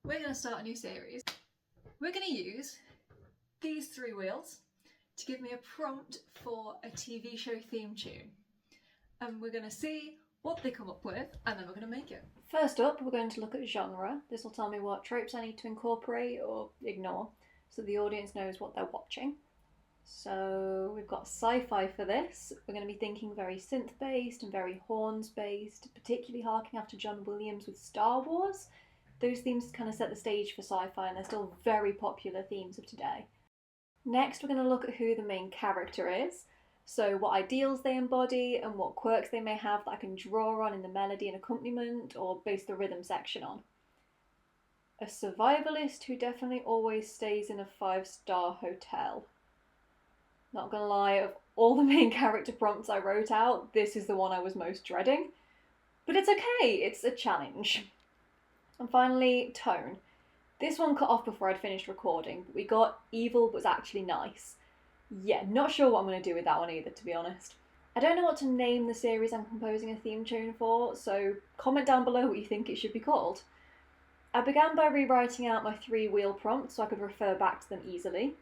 we're going to start a new series. We're going to use these 3 wheels to give me a prompt for a TV show theme tune. And we're going to see what they come up with, and then we're going to make it. First up, we're going to look at genre. This will tell me what tropes I need to incorporate or ignore, so the audience knows what they're watching. So we've got sci-fi for this. We're going to be thinking very synth-based and very horns-based, particularly harking after John Williams with Star Wars. Those themes kind of set the stage for sci-fi, and they're still very popular themes of today. Next, we're going to look at who the main character is. So what ideals they embody and what quirks they may have that I can draw on in the melody and accompaniment or base the rhythm section on. A survivalist who definitely always stays in a 5-star hotel. Not gonna lie, of all the main character prompts I wrote out, this is the one I was most dreading. But it's okay, it's a challenge. And finally, tone. This one cut off before I'd finished recording, but we got evil but was actually nice. Yeah, not sure what I'm going to do with that one either, to be honest. I don't know what to name the series I'm composing a theme tune for, so comment down below what you think it should be called. I began by rewriting out my 3-wheel prompts so I could refer back to them easily.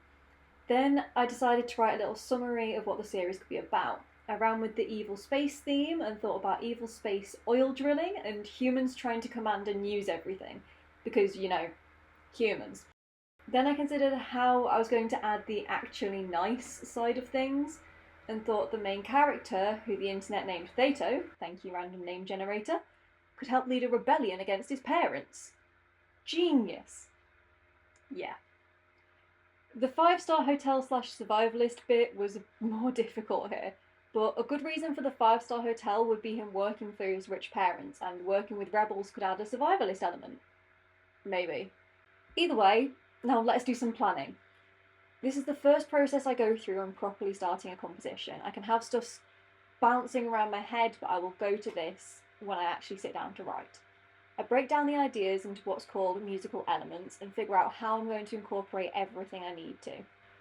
Then I decided to write a little summary of what the series could be about. I ran with the evil space theme and thought about evil space oil drilling and humans trying to command and use everything, because, you know, humans. Then I considered how I was going to add the actually nice side of things, and thought the main character, who the internet named Theto, thank you random name generator, could help lead a rebellion against his parents. Genius. Yeah. The 5-star hotel / survivalist bit was more difficult here, but a good reason for the 5-star hotel would be him working for his rich parents, and working with rebels could add a survivalist element. Maybe. Either way, now let's do some planning. This is the first process I go through when properly starting a composition. I can have stuff bouncing around my head, but I will go to this when I actually sit down to write. I break down the ideas into what's called musical elements and figure out how I'm going to incorporate everything I need to.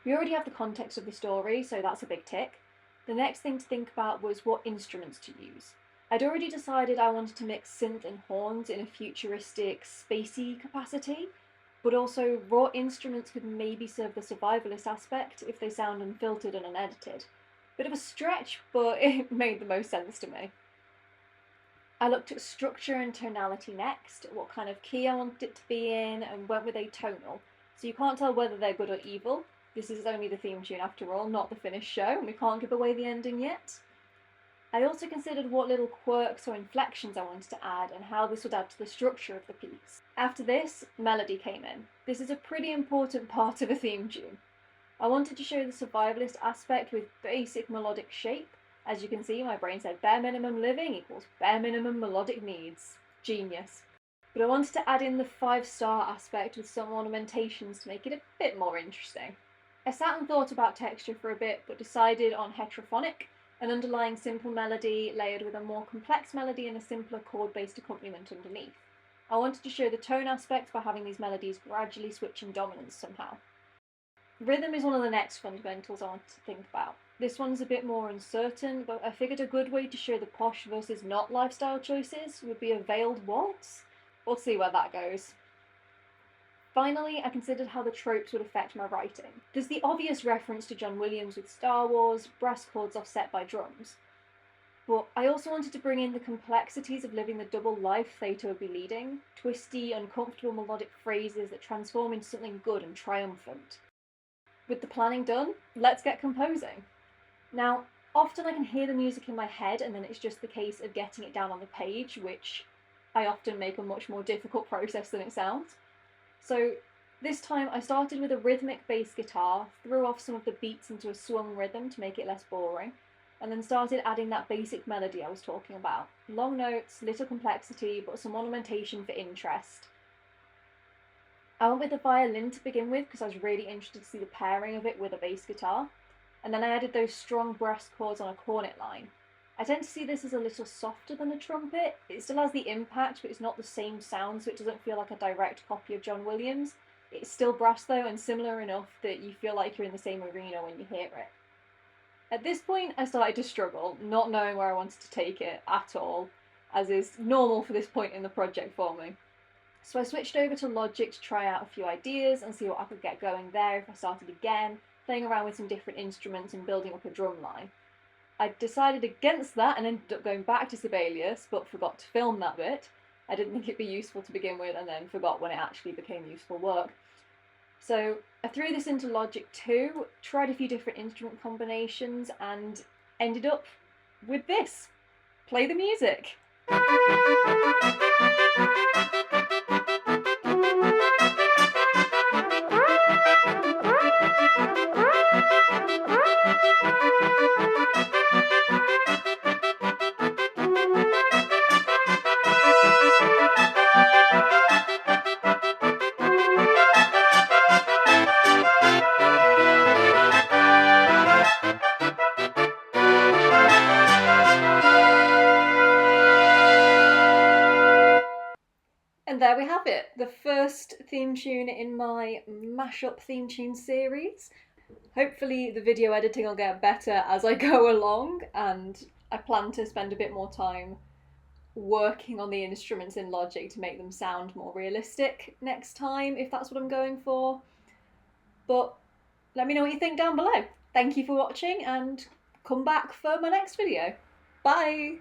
We already have the context of the story, so that's a big tick. The next thing to think about was what instruments to use. I'd already decided I wanted to mix synth and horns in a futuristic, spacey capacity, but also raw instruments could maybe serve the survivalist aspect if they sound unfiltered and unedited. Bit of a stretch, but it made the most sense to me. I looked at structure and tonality next, what kind of key I wanted it to be in, and went with atonal, so you can't tell whether they're good or evil. This is only the theme tune after all, not the finished show, and we can't give away the ending yet. I also considered what little quirks or inflections I wanted to add and how this would add to the structure of the piece. After this, melody came in. This is a pretty important part of a theme tune. I wanted to show the survivalist aspect with basic melodic shape. As you can see, my brain said bare minimum living equals bare minimum melodic needs. Genius. But I wanted to add in the 5-star aspect with some ornamentations to make it a bit more interesting. I sat and thought about texture for a bit, but decided on heterophonic, an underlying simple melody layered with a more complex melody and a simpler chord-based accompaniment underneath. I wanted to show the tone aspect by having these melodies gradually switching dominance somehow. Rhythm is one of the next fundamentals I wanted to think about. This one's a bit more uncertain, but I figured a good way to show the posh versus not lifestyle choices would be a veiled waltz. We'll see where that goes. Finally, I considered how the tropes would affect my writing. There's the obvious reference to John Williams with Star Wars, brass chords offset by drums. But I also wanted to bring in the complexities of living the double life Theto would be leading, twisty, uncomfortable melodic phrases that transform into something good and triumphant. With the planning done, let's get composing. Now, often I can hear the music in my head and then it's just the case of getting it down on the page, which I often make a much more difficult process than it sounds. So this time I started with a rhythmic bass guitar, threw off some of the beats into a swung rhythm to make it less boring, and then started adding that basic melody I was talking about. Long notes, little complexity, but some ornamentation for interest. I went with the violin to begin with because I was really interested to see the pairing of it with a bass guitar, and then I added those strong brass chords on a cornet line. I tend to see this as a little softer than a trumpet. It still has the impact, but it's not the same sound, so it doesn't feel like a direct copy of John Williams. It's still brass though, and similar enough that you feel like you're in the same arena when you hear it. At this point, I started to struggle, not knowing where I wanted to take it at all, as is normal for this point in the project for me. So I switched over to Logic to try out a few ideas and see what I could get going there if I started again, playing around with some different instruments and building up a drum line. I decided against that and ended up going back to Sibelius, but forgot to film that bit. I didn't think it'd be useful to begin with and then forgot when it actually became useful work. So I threw this into Logic 2, tried a few different instrument combinations and ended up with this. Play the music. And there we have it, the first theme tune in my mashup theme tune series. Hopefully the video editing will get better as I go along, and I plan to spend a bit more time working on the instruments in Logic to make them sound more realistic next time, if that's what I'm going for. But let me know what you think down below. Thank you for watching and come back for my next video. Bye!